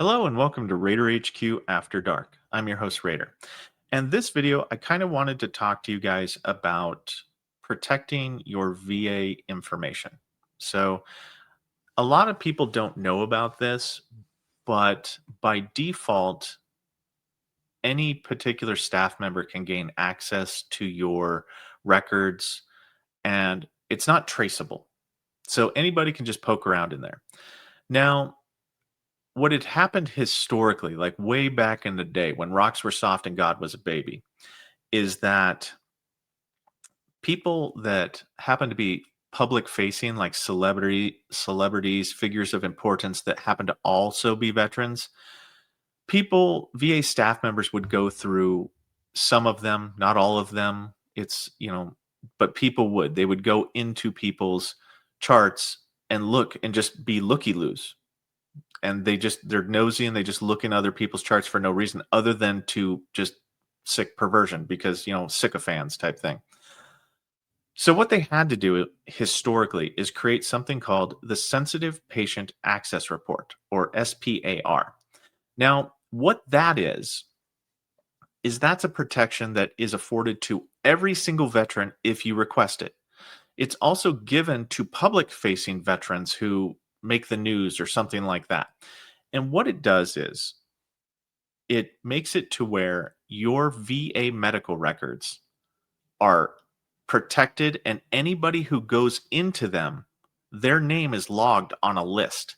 Hello and welcome to Raider HQ After Dark. I'm your host, Raider. And this video, I kind of wanted to talk to you guys about protecting your VA information. So, a lot of people don't know about this, but by default, any particular staff member can gain access to your records and it's not traceable. So, anybody can just poke around in there. Now, what had happened historically, like way back in the day when rocks were soft and God was a baby, is that people that happen to be public facing, like celebrities, figures of importance that happen to also be veterans, VA staff members would go through some of them, not all of them. But people would. They would go into people's charts and look and just be looky loos, and they're nosy and they just look in other people's charts for no reason other than to just sick perversion because sycophants type thing. So what they had to do historically is create something called the Sensitive Patient Access Report, or SPAR. Now what that is that's a protection that is afforded to every single veteran if you request it. It's also given to public facing veterans who make the news or something like that. And what it does is it makes it to where your VA medical records are protected, and anybody who goes into them, their name is logged on a list.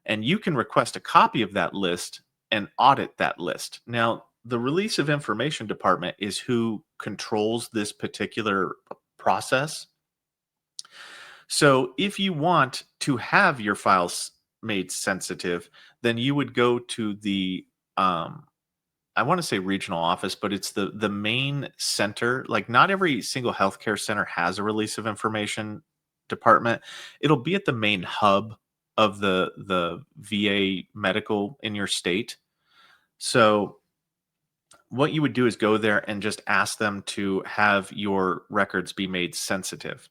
And you can request a copy of that list and audit that list. Now, the Release of Information Department is who controls this particular process. So if you want to have your files made sensitive, then you would go to the I want to say regional office, but it's the main center. Like not every single healthcare center has a release of information department. It'll be at the main hub of the VA medical in your state. So what you would do is go there and just ask them to have your records be made sensitive.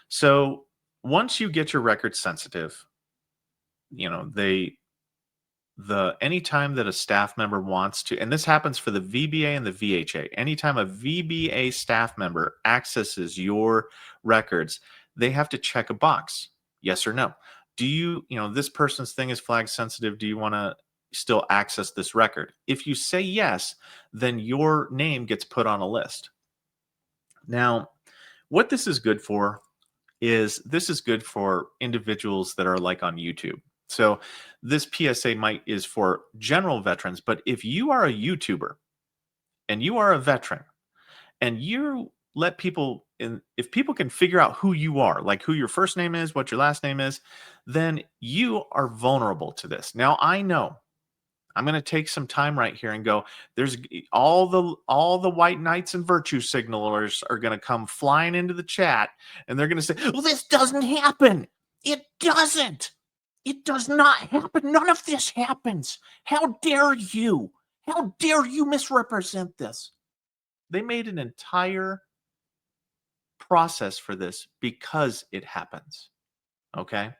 So once you get your records sensitive, you know, the anytime that a staff member wants to, and this happens for the VBA and the VHA, anytime a VBA staff member accesses your records, they have to check a box, yes or no. Do this person's thing is flag sensitive. Do you want to still access this record? If you say yes, then your name gets put on a list. Now, what this is good for is this is good for individuals that are like on YouTube. So this PSA is for general veterans, but if you are a YouTuber and you are a veteran and you let people in, if people can figure out who you are, like who your first name is, what your last name is, then you are vulnerable to this. Now I know I'm going to take some time right here and go, there's all the white knights and virtue signalers are going to come flying into the chat and they're going to say, well, this doesn't happen. It doesn't. It does not happen. None of this happens. How dare you? How dare you misrepresent this? They made an entire process for this because it happens. Okay?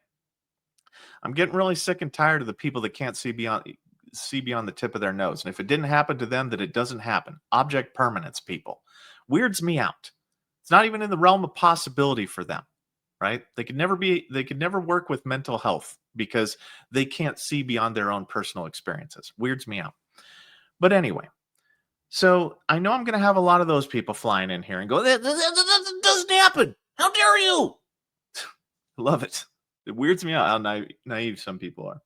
I'm getting really sick and tired of the people that can't see beyond the tip of their nose. And if it didn't happen to them, that it doesn't happen. Object permanence, people. Weirds me out. It's not even in the realm of possibility for them, right? They could never work with mental health because they can't see beyond their own personal experiences. Weirds me out. But anyway, so I know I'm going to have a lot of those people flying in here and go, that doesn't happen. How dare you? Love it. It weirds me out how naive some people are.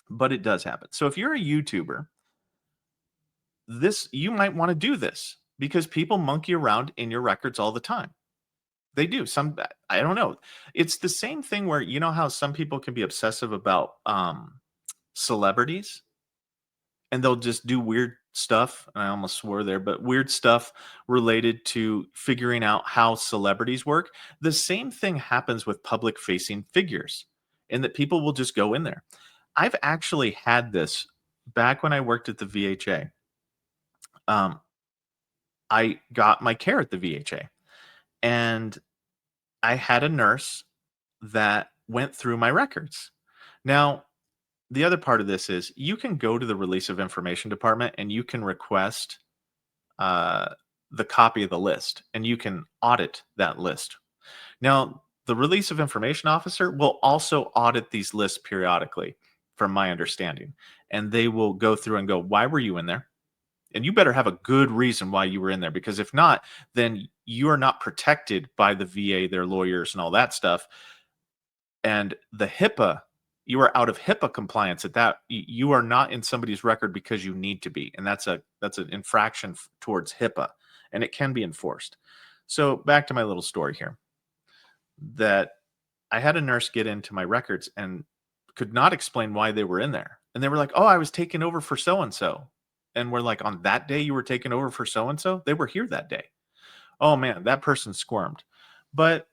But it does happen. So if you're a YouTuber, you might want to do this because people monkey around in your records all the time. They do. I don't know. It's the same thing where you know how some people can be obsessive about celebrities and they'll just do weird stuff. I almost swore there, but weird stuff related to figuring out how celebrities work. The same thing happens with public facing figures, and that people will just go in there. I've actually had this back when I worked at the VHA. Um, I got my care at the VHA, and I had a nurse that went through my records. Now, the other part of this is you can go to the release of information department and you can request uh, the copy of the list and you can audit that list. Now, the release of information officer will also audit these lists periodically, from my understanding. And they will go through and go, why were you in there? And you better have a good reason why you were in there, because if not, then you are not protected by the VA, their lawyers, and all that stuff. And the HIPAA, you are out of HIPAA compliance at that. You are not in somebody's record because you need to be, and that's an infraction towards HIPAA, and it can be enforced. So back to my little story here, that I had a nurse get into my records and could not explain why they were in there. And they were like, "Oh, I was taking over for so and so." And we're like, "On that day you were taking over for so and so? They were here that day." Oh man, that person squirmed. But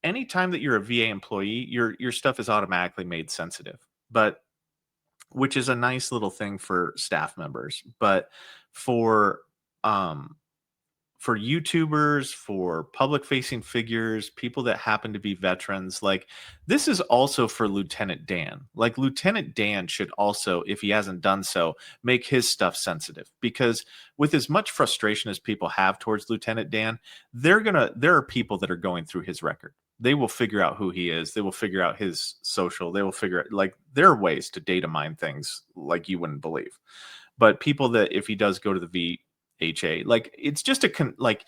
anytime that you're a VA employee, your stuff is automatically made sensitive. But which is a nice little thing for staff members. But for um for YouTubers, for public facing figures, people that happen to be veterans, like this is also for Lieutenant Dan. Like Lieutenant Dan should also, if he hasn't done so, make his stuff sensitive, because with as much frustration as people have towards Lieutenant Dan, there are people that are going through his record. They will figure out who he is. They will figure out his social. They will figure out, like, there are ways to data mine things like you wouldn't believe. But people that, if he does go to the VHA, like it's just like,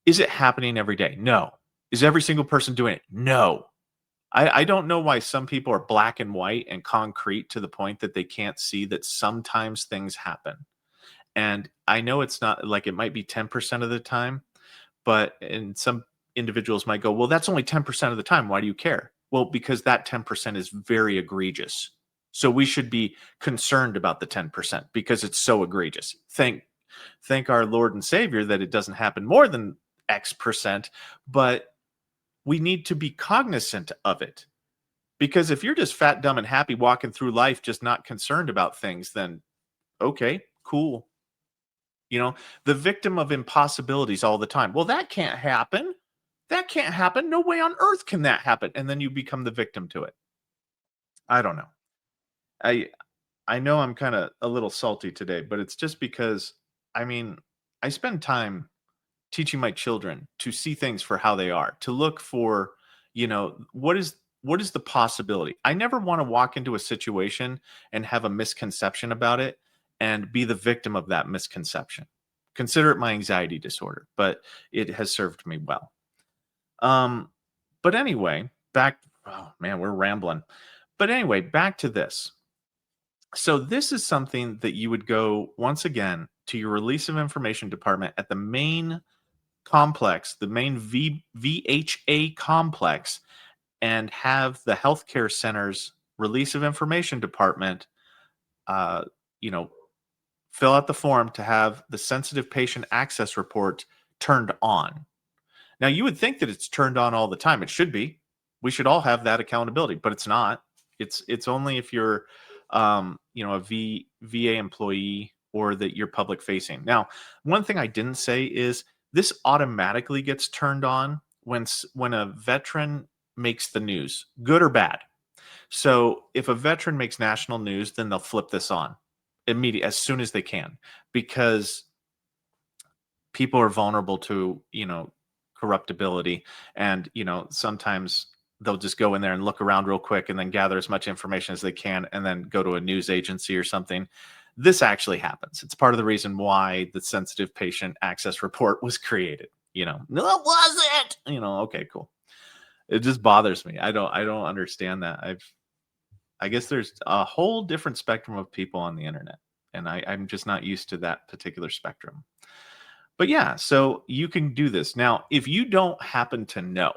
is it happening every day? No. Is every single person doing it? No. I don't know why some people are black and white and concrete to the point that they can't see that sometimes things happen. And I know it's not like, it might be 10% of the time, but and some individuals might go, well, that's only 10% of the time. Why do you care? Well, because that 10% is very egregious. So we should be concerned about the 10% because it's so egregious. Thank our Lord and Savior that it doesn't happen more than X percent, but we need to be cognizant of it. Because if you're just fat, dumb, and happy walking through life, just not concerned about things, then okay, cool. You know, the victim of impossibilities all the time. Well, that can't happen. That can't happen. No way on earth can that happen. And then you become the victim to it. I don't know. I I know I'm kind of a little salty today, but it's just because, I mean, I spend time teaching my children to see things for how they are, to look for, what is the possibility. I never want to walk into a situation and have a misconception about it and be the victim of that misconception. Consider it my anxiety disorder, but it has served me well. Um, but anyway, back. Oh man, we're rambling. But anyway, back to this. So this is something that you would go once again to your release of information department at the main complex, the main VHA complex, and have the healthcare center's release of information department, uh, you know, fill out the form to have the sensitive patient access report turned on. Now, you would think that it's turned on all the time. It should be. We should all have that accountability, but it's not. It's only if you're, a VA employee or that you're public facing. Now, one thing I didn't say is this automatically gets turned on when a veteran makes the news, good or bad. So if a veteran makes national news, then they'll flip this on immediately as soon as they can, because people are vulnerable to, corruptibility. And, sometimes they'll just go in there and look around real quick and then gather as much information as they can and then go to a news agency or something. This actually happens. It's part of the reason why the sensitive patient access report was created. No, it wasn't. Okay, cool. It just bothers me. I don't understand that. I guess there's a whole different spectrum of people on the internet, and I'm just not used to that particular spectrum. But yeah, so you can do this. Now, if you don't happen to know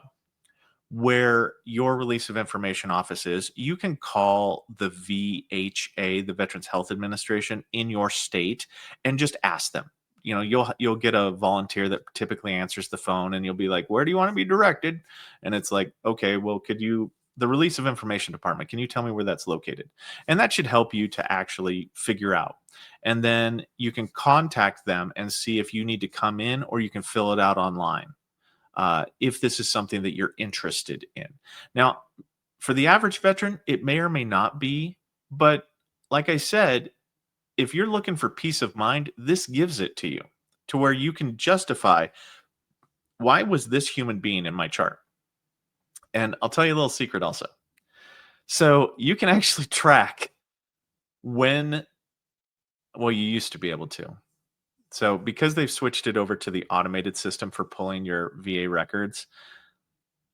where your release of information office is, you can call the VHA, the Veterans Health Administration in your state, and just ask them. You'll get a volunteer that typically answers the phone, and you'll be like, "Where do you want to be directed?" And it's like, "Okay, well, could you the release of information department, can you tell me where that's located?" And that should help you to actually figure out. And then you can contact them and see if you need to come in, or you can fill it out online, if this is something that you're interested in. Now, for the average veteran, it may or may not be But like I said, if you're looking for peace of mind, this gives it to you to where you can justify, why was this human being in my chart? And I'll tell you a little secret also. So you can actually track when, well, you used to be able to. So because they've switched it over to the automated system for pulling your VA records,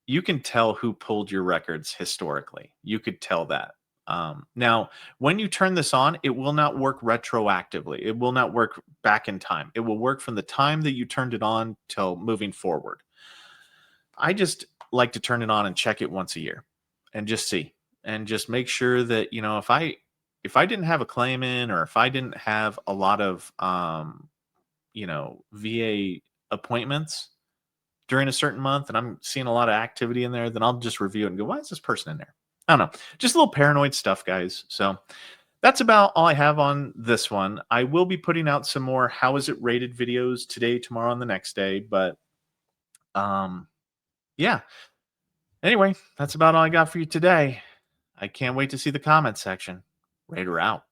you can tell who pulled your records historically. You could tell that. Now, when you turn this on, it will not work retroactively. It will not work back in time. It will work from the time that you turned it on till moving forward. I just like to turn it on and check it once a year and just see, and just make sure that, if I didn't have a claim in, or if I didn't have a lot of VA appointments during a certain month and I'm seeing a lot of activity in there, then I'll just review it and go, why is this person in there? I don't know. Just a little paranoid stuff, guys. So that's about all I have on this one. I will be putting out some more how is it rated videos today, tomorrow, and the next day. But yeah. Anyway, that's about all I got for you today. I can't wait to see the comment section. Raider out.